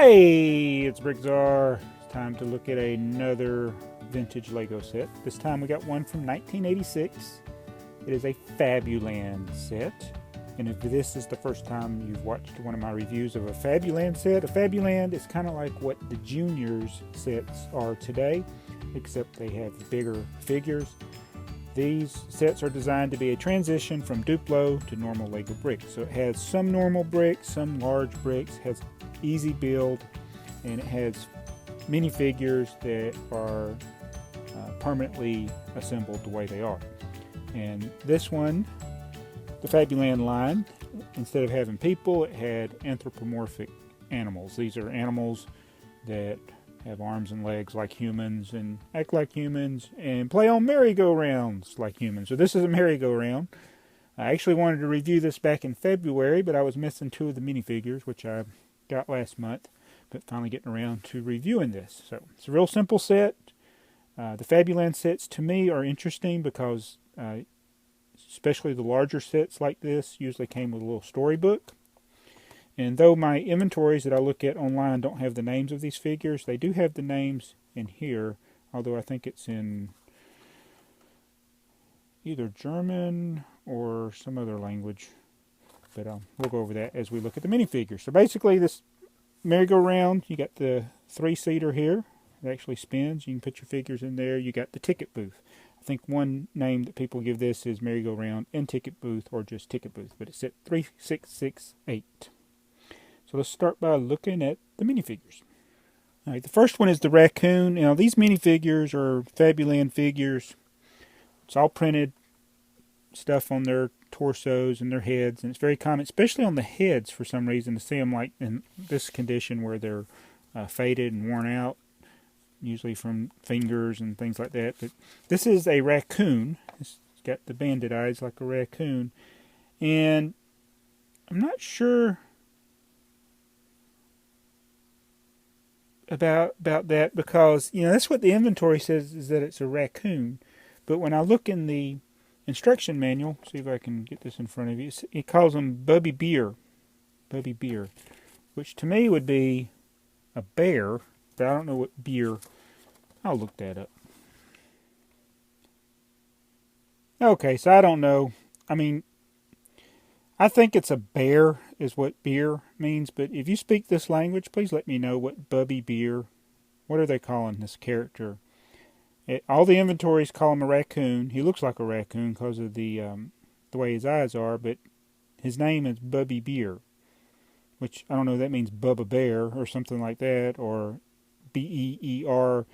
Hey, it's BrickTsar. It's time to look at another vintage Lego set. This time we got one from 1986. It is a Fabuland set. And if this is the first time you've watched one of my reviews of a Fabuland set, a Fabuland is kind of like what the Juniors sets are today, except they have bigger figures. These sets are designed to be a transition from Duplo to normal Lego bricks. So it has some normal bricks, some large bricks, has easy build, and it has minifigures that are permanently assembled the way they are. And this one, the Fabuland line, instead of having people, it had anthropomorphic animals. These are animals that have arms and legs like humans and act like humans and play on merry-go-rounds like humans. So this is a merry-go-round. I actually wanted to review this back in February, but I was missing two of the minifigures, which I got last month, but finally getting around to reviewing this. So it's a real simple set. The Fabuland sets to me are interesting because especially the larger sets like this usually came with a little storybook. And though my inventories that I look at online don't have the names of these figures, they do have the names in here, although I think it's in either German or some other language. But we'll go over that as we look at the minifigures. So basically this merry-go-round, you got the three-seater here. It actually spins. You can put your figures in there. You got the ticket booth. I think one name that people give this is merry-go-round and ticket booth, or just ticket booth, but it's at 3668. So let's start by looking at the minifigures. All right, the first one is the raccoon. Now these minifigures are Fabuland figures. It's all printed stuff on their torsos and their heads, and it's very common, especially on the heads for some reason, to see them like in this condition where they're faded and worn out, usually from fingers and things like that. But this is a raccoon. It's got the bandit eyes like a raccoon, and I'm not sure about that because, you know, that's what the inventory says, is that it's a raccoon. But when I look in the instruction manual, see if I can get this in front of you, it calls them Bubby Bear, which to me would be a bear, but I don't know what beer. I'll look that up. Okay, so I don't know. I mean, I think it's a bear is what beer means, but if you speak this language, please let me know what Bubby Bear, what are they calling this character? All the inventories call him a raccoon. He looks like a raccoon because of the way his eyes are, but his name is Bubby Bear, which I don't know if that means Bubba Bear or something like that, or B-E-E-R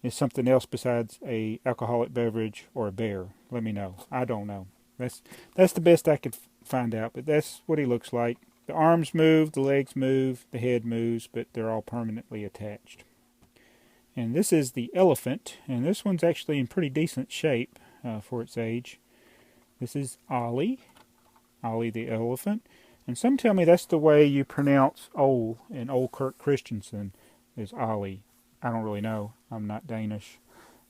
is something else besides a alcoholic beverage or a bear. Let me know. I don't know. That's the best I could find out, but that's what he looks like. The arms move, the legs move, the head moves, but they're all permanently attached. And this is the elephant, and this one's actually in pretty decent shape for its age. This is Ollie the elephant, and some tell me that's the way you pronounce Ole in Old Kirk Christensen is Ollie. I don't really know. I'm not Danish,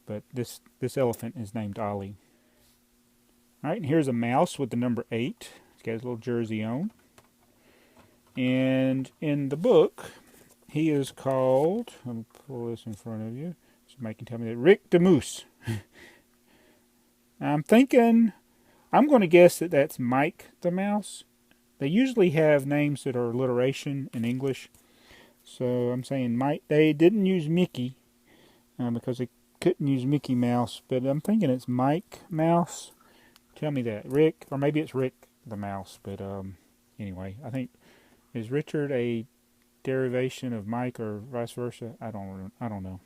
but this elephant is named Ollie. All right, and here's a mouse with the number 8. He's got his little jersey on. And in the book, he is called, let me pull this in front of you, somebody can tell me that, Rick the Moose. I'm going to guess that that's Mike the Mouse. They usually have names that are alliteration in English. So I'm saying Mike. They didn't use Mickey because they couldn't use Mickey Mouse, but I'm thinking it's Mike Mouse. Tell me that. Rick, or maybe it's Rick the Mouse, but anyway, I think, is Richard a derivation of Mike or vice versa? I don't know.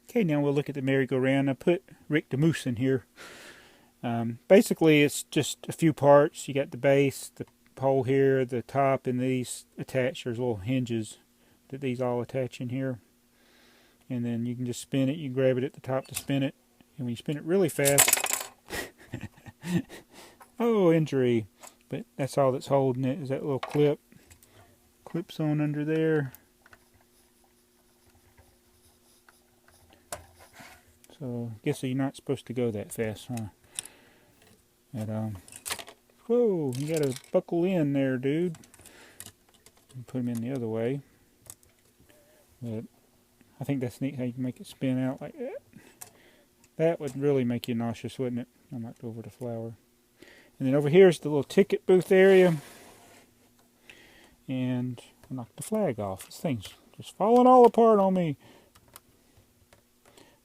Okay, now we'll look at the merry-go-round. I put Rick the Moose in here. Basically, it's just a few parts. You got the base, the pole here, the top, and these attached. There's little hinges that these all attach in here. And then you can just spin it. You can grab it at the top to spin it. And when you spin it really fast, oh, injury. But that's all that's holding it is that little clip. Clips on under there. So I guess you're not supposed to go that fast, huh? But whoa, you gotta buckle in there, dude. Put them in the other way. But I think that's neat how you can make it spin out like that. That would really make you nauseous, wouldn't it? I might go over the flower. And then over here is the little ticket booth area. And I knocked the flag off. This thing's just falling all apart on me.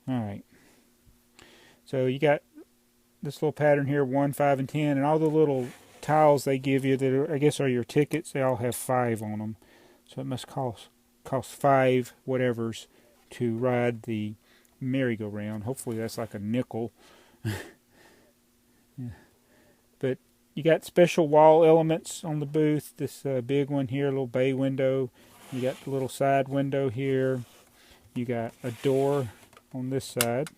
Alright. So you got this little pattern here, 1, 5, and 10. And all the little tiles they give you that are, I guess are your tickets, they all have 5 on them. So it must cost 5 whatevers to ride the merry-go-round. Hopefully that's like a nickel. Yeah. But you got special wall elements on the booth. This big one here, a little bay window. You got the little side window here. You got a door on this side.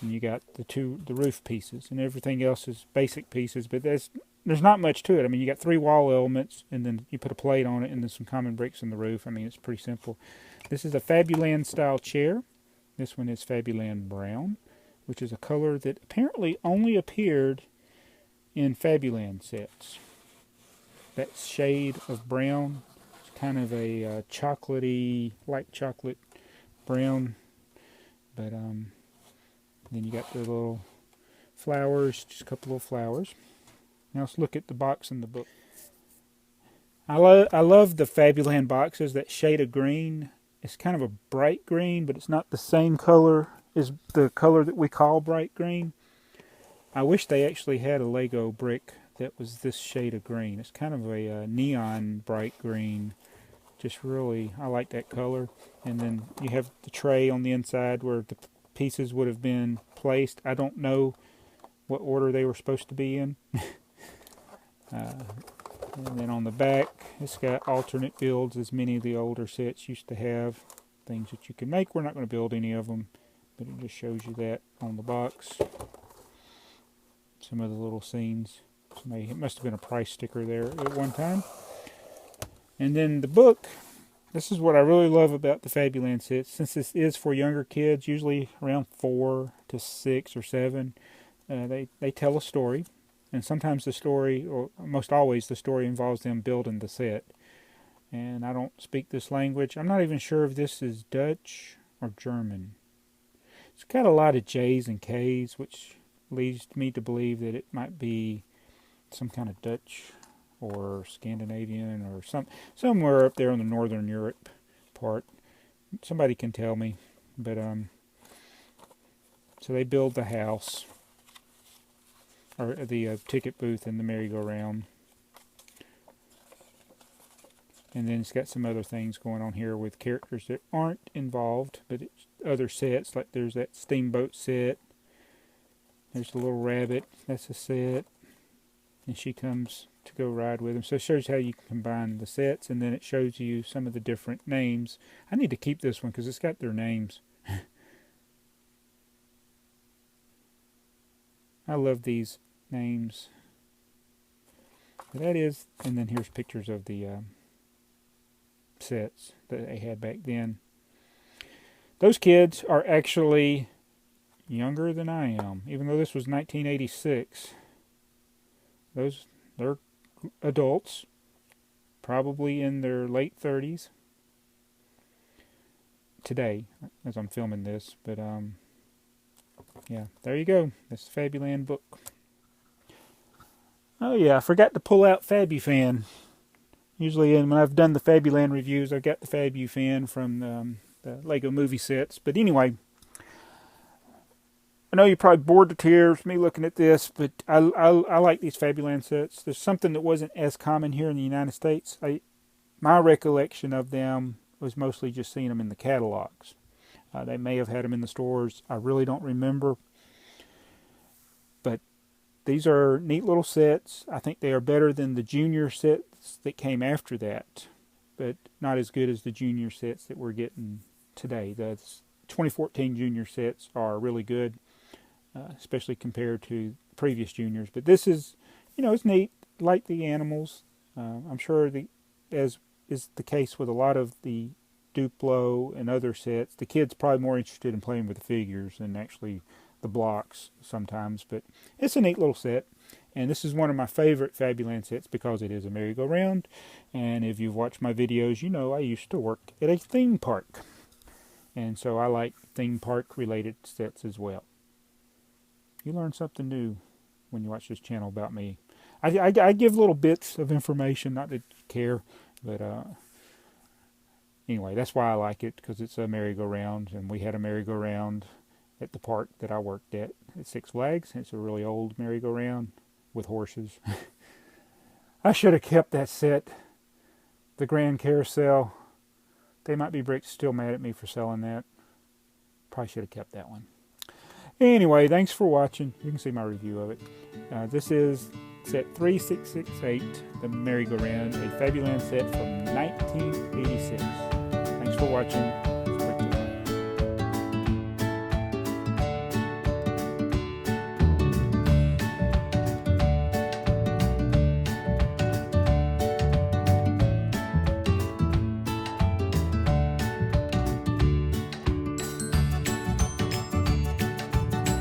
And you got the roof pieces. And everything else is basic pieces. But there's not much to it. I mean, you got 3 wall elements, and then you put a plate on it, and then some common bricks in the roof. I mean, it's pretty simple. This is a Fabuland style chair. This one is Fabuland Brown, which is a color that apparently only appeared in Fabuland sets. That shade of brown, it's kind of a chocolatey, light chocolate brown. But then you got the little flowers, just a couple of flowers. Now let's look at the box in the book. I love the Fabuland boxes, that shade of green. It's kind of a bright green, but it's not the same color as the color that we call bright green. I wish they actually had a Lego brick that was this shade of green. It's kind of a neon bright green. Just really, I like that color. And then you have the tray on the inside where the pieces would have been placed. I don't know what order they were supposed to be in. And then on the back, it's got alternate builds, as many of the older sets used to have. Things that you can make. We're not going to build any of them, but it just shows you that on the box. Some of the little scenes. It must have been a price sticker there at one time. And then the book, this is what I really love about the Fabuland sets. Since this is for younger kids, usually around 4 to 6 or 7, they tell a story. And sometimes the story, or most always the story, involves them building the set. And I don't speak this language. I'm not even sure if this is Dutch or German. It's got a lot of J's and K's, which leads me to believe that it might be some kind of Dutch or Scandinavian or somewhere up there in the Northern Europe part. Somebody can tell me. But so they build the house, or the ticket booth and the merry-go-round. And then it's got some other things going on here with characters that aren't involved, but it's other sets, like there's that steamboat set. There's the little rabbit, that's a set. And she comes to go ride with him. So it shows how you can combine the sets, and then it shows you some of the different names. I need to keep this one because it's got their names. I love these names. But that is, and then here's pictures of the sets that they had back then. Those kids are actually younger than I am, even though this was 1986. They're adults, probably in their late 30s today, as I'm filming this. But yeah, there you go. That's the Fabuland book. Oh yeah, I forgot to pull out Fabufan. Usually when I've done the Fabuland reviews, I've got the Fabufan from the Lego movie sets. But anyway, I know you're probably bored to tears me looking at this, but I like these Fabuland sets. There's something that wasn't as common here in the United States. My recollection of them was mostly just seeing them in the catalogs. They may have had them in the stores. I really don't remember. But these are neat little sets. I think they are better than the junior sets that came after that, but not as good as the junior sets that we're getting today. The 2014 junior sets are really good, especially compared to previous juniors. But this is, it's neat. Like the animals. I'm sure as is the case with a lot of the Duplo and other sets, the kids probably more interested in playing with the figures than actually the blocks sometimes, but it's a neat little set. And this is one of my favorite Fabuland sets because it is a merry-go-round. And if you've watched my videos, you know I used to work at a theme park. And so I like theme park related sets as well. You learn something new when you watch this channel about me. I give little bits of information, not that you care, but anyway, that's why I like it, because it's a merry-go-round, and we had a merry-go-round at the park that I worked at Six Flags. It's a really old merry-go-round with horses. I should have kept that set. The Grand Carousel. TheyMightBeBricks still mad at me for selling that. Probably should have kept that one. Anyway, thanks for watching. You can see my review of it. This is set 3668, the merry-go-round, a Fabuland set from 1986. Thanks for watching.